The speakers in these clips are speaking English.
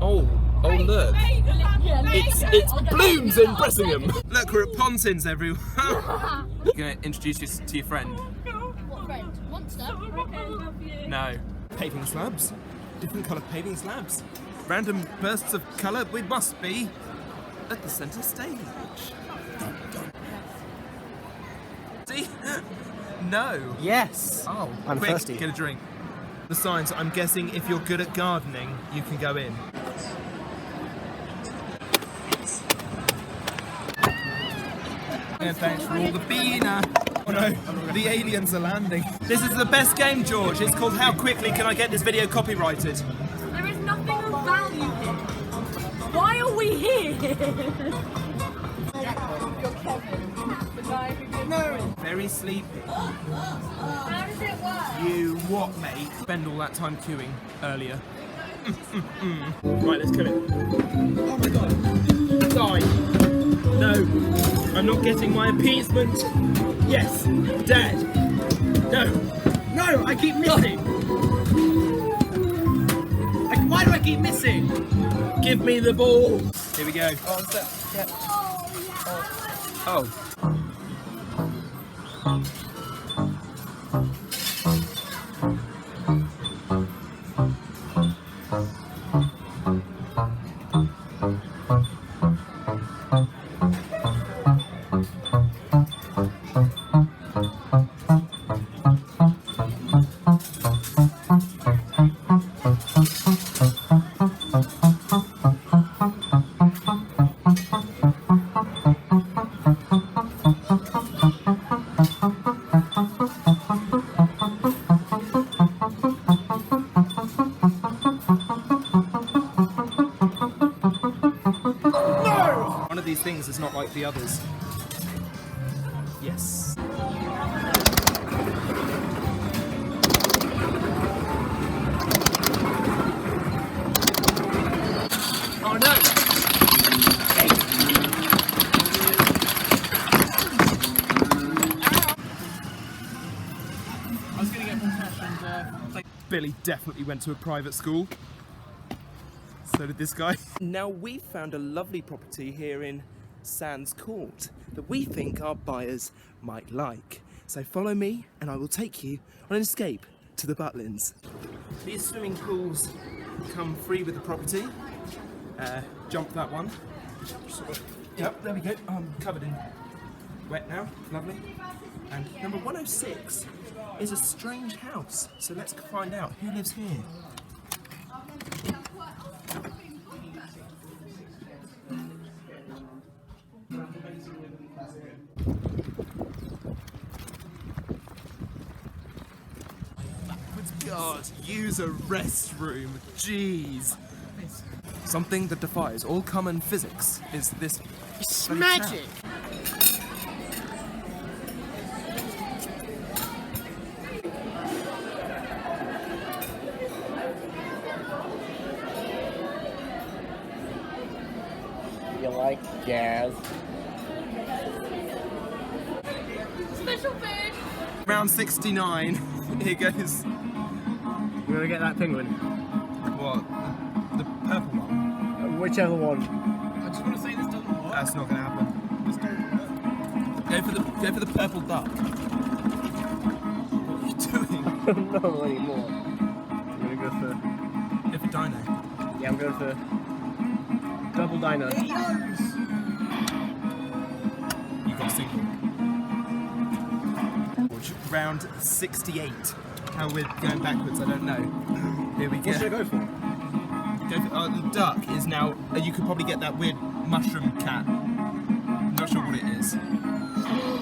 Oh look. It's blooms in Bressingham. Look, we're at Pontins, everyone. You're going to introduce us to your friend. What friend? Monster? No. Paving slabs. Different coloured paving slabs. Random bursts of colour. We must be at the centre stage. See? No. Yes. Oh, I'm quick, thirsty. Get a drink. The signs, I'm guessing if you're good at gardening, you can go in. And thanks for all the beaner. Oh no, the aliens are landing. This is the best game, George. It's called How Quickly Can I Get This Video Copyrighted? There is nothing of value here. Why are we here? Very sleepy. How does it work? You what, mate? Spend all that time queuing earlier. Right, let's kill it. Oh my god. Die. No. I'm not getting my appeasement. Yes. Dad. No. No, I keep missing. Why do I keep missing? Give me the ball. Here we go. Oh, what's that? Yeah. Oh. One of these things is not like the others. Yes. Oh no! I was gonna get more cash and Billy definitely went to a private school. So did this guy. Now we've found a lovely property here in Sands Court that we think our buyers might like. So follow me and I will take you on an escape to the Butlins. These swimming pools come free with the property. Jump that one. Sort of, yep, there we go. I'm covered in wet now, lovely. And number 106 is a strange house. So let's find out who lives here. God, use a restroom, jeez. Something that defies all common physics is this. It's magic! You like jazz? Special food. Round 69. Here goes. You wanna get that penguin? What? The purple one? Whichever one. I just want to say this doesn't work. That's not gonna happen. This doesn't work. Go for the purple duck. What are you doing? Not anymore. I'm gonna go for... Go for dino. Yeah, I'm going for... double dino. You got a single. Round 68. How we're going backwards, I don't know. Here we go. What should I go for? The duck is now. You could probably get that weird mushroom cat. I'm not sure what it is.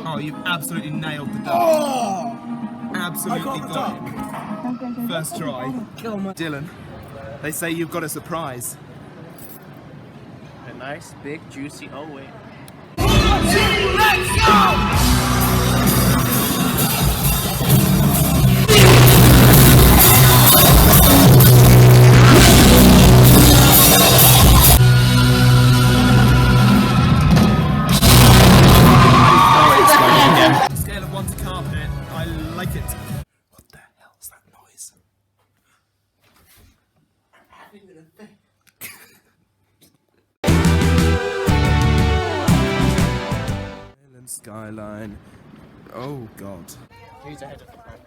Oh, you've absolutely nailed the duck. Oh! Absolutely I got the duck. it. First try. Kill my... Dylan, they say you've got a surprise. A nice, big, juicy... Oh, wait. Let's go! Scale of 1 to carpet, I like it. What the hell is that noise? I'm having an effect. skyline. Oh God. Who's ahead of the crowd?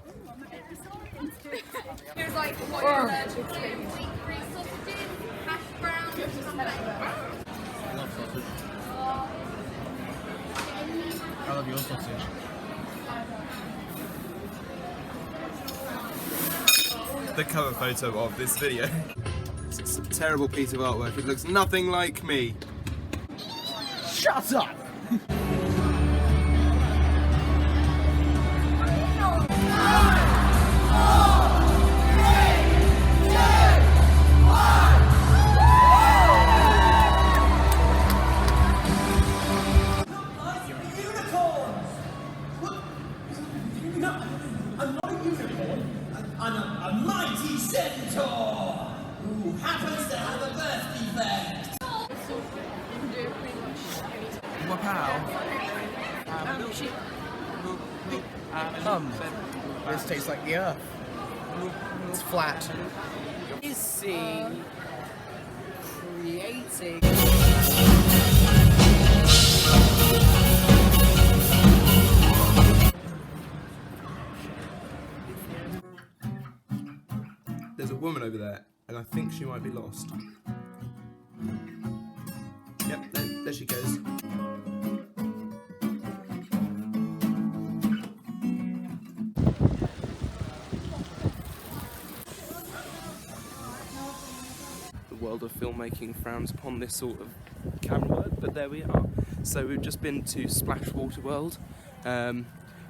He was like, what are you allergic to? Wheat sausages, hash browns, something like that. I love sausage. I love your sausage. The cover photo of this video. It's a terrible piece of artwork. It looks nothing like me. Shut up! A mighty centaur who happens to have a birth defect. This tastes like the earth. It's flat. Is he creating? There's a woman over there, and I think she might be lost. Yep, there she goes. The world of filmmaking frowns upon this sort of camera work, but there we are. So we've just been to Splashwater World. It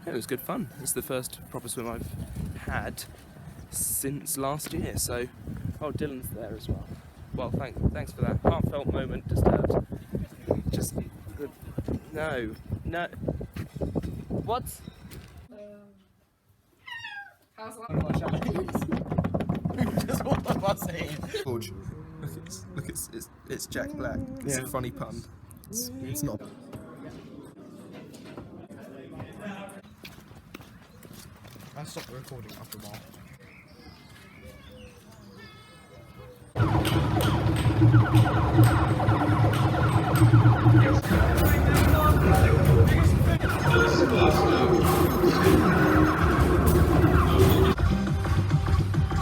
was good fun. It's the first proper swim I've had since last year, so Dylan's there as well. Well, thanks for that heartfelt moment. Disturbed. Just no. What? How's that? Just what the bus saying. George, look, it's Jack Black. It's a funny pun. It's not. I stopped the recording after a while. Did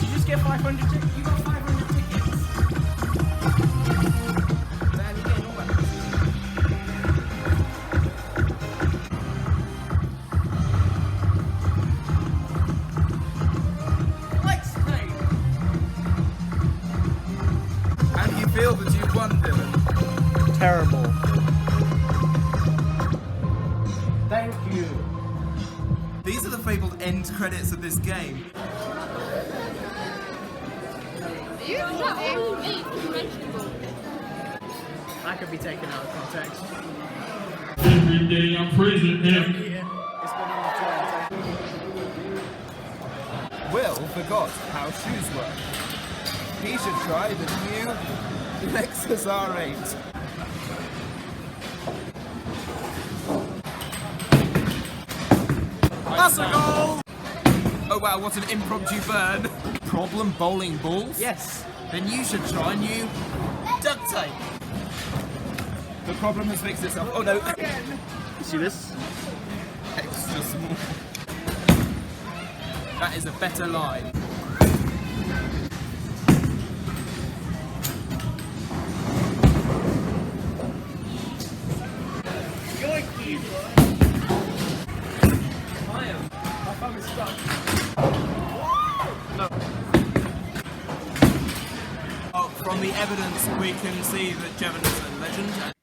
you just get 500 tickets? You got 500 tickets. Man, you're getting all that. Lights, hey. How do you feel that you've won, Dylan? Terrible. Thank you. These are the fabled end credits of this game. I could be taken out of context. Every day I'm praising him. It's been on the floor. Will forgot how shoes work. He should try the new Lexus R8. That's a goal! Oh wow, what an impromptu burn. Problem bowling balls? Yes. Then you should try new duct tape. The problem has fixed itself. Oh no. See this? Extra small. That is a better line. From the evidence, we can see that Jevon is a legend.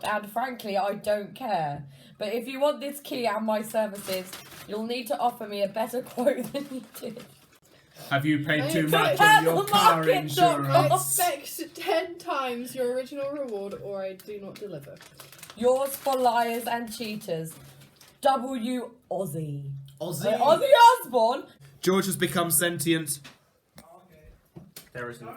not, and frankly, I don't care. But if you want this key and my services, you'll need to offer me a better quote than you did. Have you paid too Put much it on your car insurance? I expect 10 times your original reward, or I do not deliver. Yours for liars and cheaters, W. Ozzy. Ozzy. Ozzy Osbourne. George has become sentient. There isn't.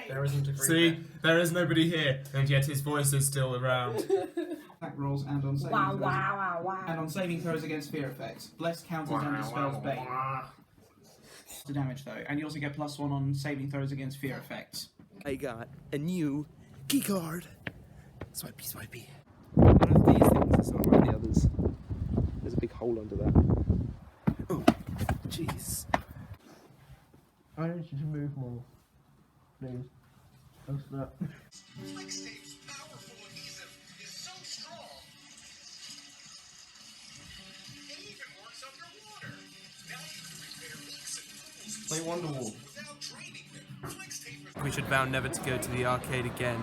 There isn't a See, there is nobody here, and yet his voice is still around. Attack rolls and on saving Wow, throws. wow, wow, wow. And on saving throws against fear effects. Blessed counters and dispels bane. The damage though, and you also get +1 on saving throws against fear effects. I got a new key card. Swipey, swipey. One of these things is not like the others. There's a big hole under that. Oh, jeez. I need you to move more, please. That's that. FlexTape's powerful adhesive is so strong, it even works underwater. Now you can repair leaks and pools Play Wonderwall. without draining them. FlexTape is We should vow never to go to the arcade again.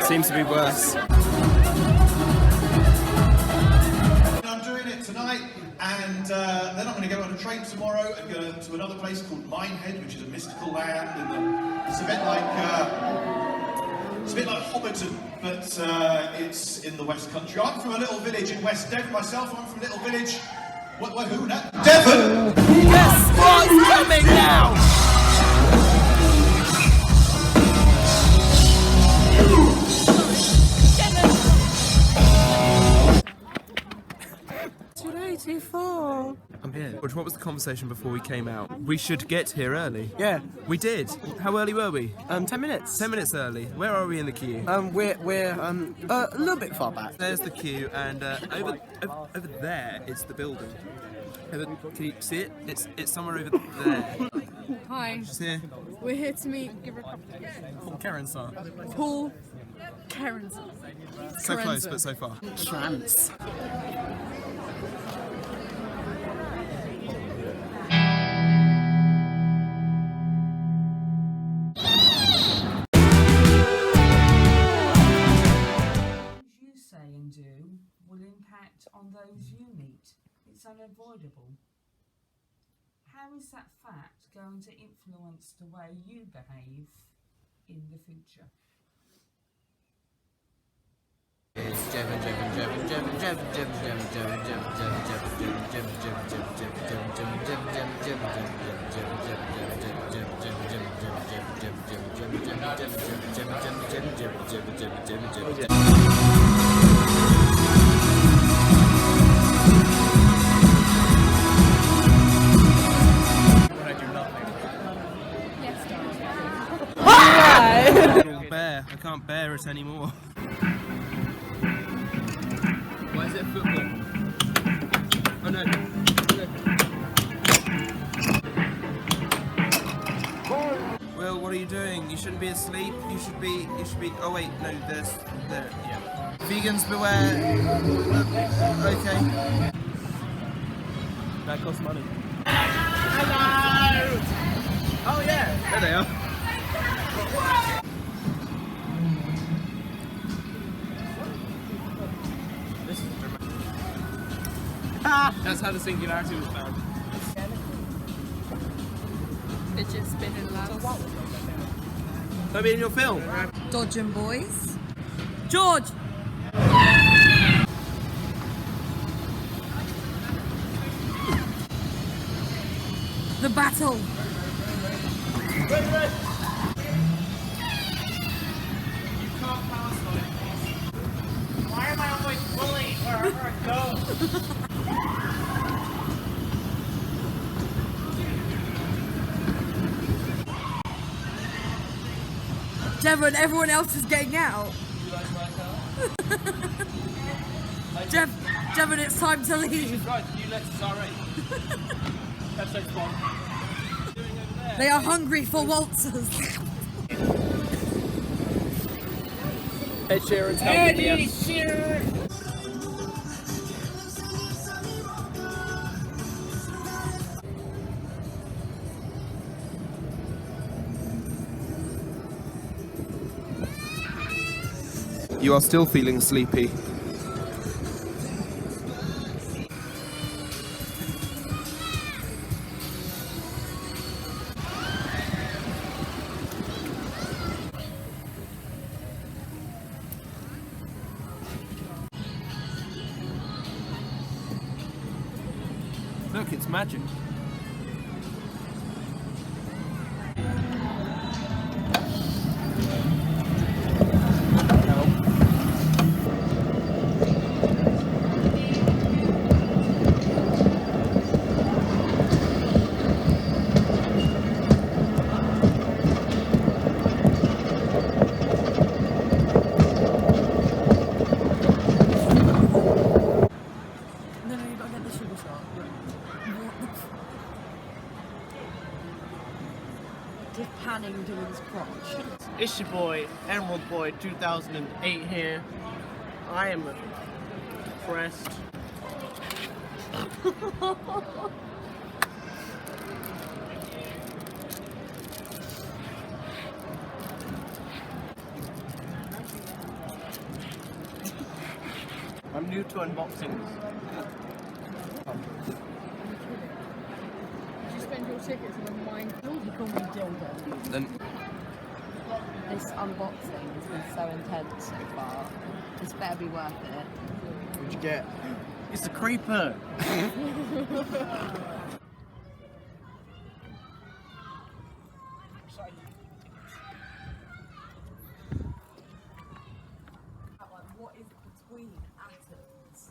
Seems to be worse. I'm doing it tonight, and then I'm going to go on a train tomorrow and go to another place called Minehead, which is a mystical land. And it's a bit like Hobbiton, but it's in the West Country. I'm from a little village in West Devon myself. I'm from a little village. Who now? Devon. Yes, what's coming now? I'm here. George, what was the conversation before we came out? We should get here early. Yeah. We did. How early were we? 10 minutes. 10 minutes early. Where are we in the queue? We're a little bit far back. There's the queue, and over there is the building. Can you see it? It's somewhere over there. Hi, She's here. we're here to meet Paul Kerensa. Paul Kerensa. So close, but so far. Trance. You say and do will impact on those you meet. It's unavoidable. How is that fact going to influence the way you behave in the future? Bear. I can't bear it anymore. Why is it football? Oh no. Will, what are you doing? You shouldn't be asleep. You should be. Oh wait, no. There. Yeah. Vegans beware. Okay. That costs money. Hello. Oh yeah. There they are. This is dramatic. That's how the singularity was found. Fidget spinning labs. Don't be in your film. Dodging boys. George! The battle! Wait. You can't pass like this. Why am I always bullied wherever I go? Devon, everyone else is getting out. You like my car? Devon, it's time to leave. She's right, the new Lexus R8. That's so fun. They are hungry for waltzers. Ed Sheeran's helping me. You are still feeling sleepy. Look, it's magic. No, you've got to get the sugar shot. Just panning to his crotch. It's your boy, Emerald Boy 2008 here. I am depressed. I'm new to unboxings. Did you spend your tickets on a mine? You call me dildo. Then This unboxing has been so intense so far. This better be worth it. What'd you get? It's a creeper! What is between atoms?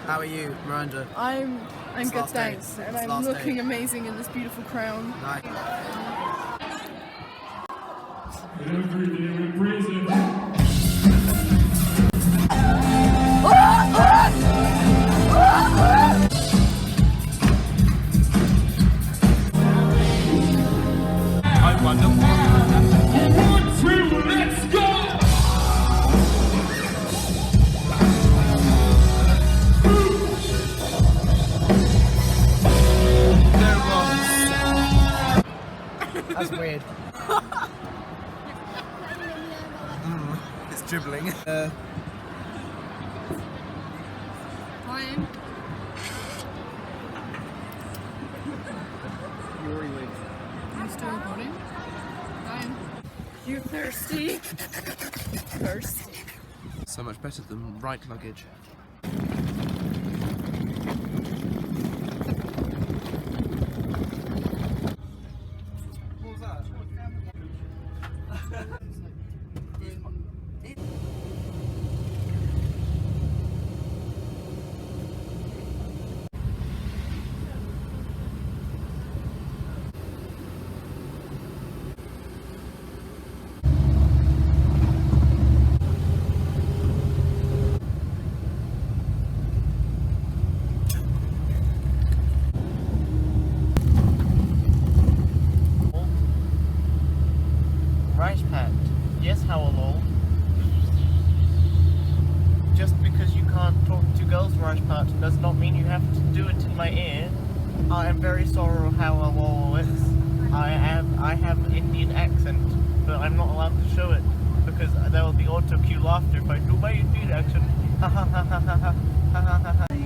How are you, Miranda? I'm good, last day. thanks. And It's I'm last looking day. amazing in this beautiful crown. Nice. Every day we present. I wonder what. 1, 2, let's go! That's weird. It's dribbling. Fine. I'm still recording. Fine. You thirsty? Thirsty. So much better than right luggage. you have to do it in my ear. I am very sorry how I will it. I have an Indian accent, but I'm not allowed to show it because there will be auto cue laughter if I do my Indian accent. Ha ha ha ha ha ha ha ha ha.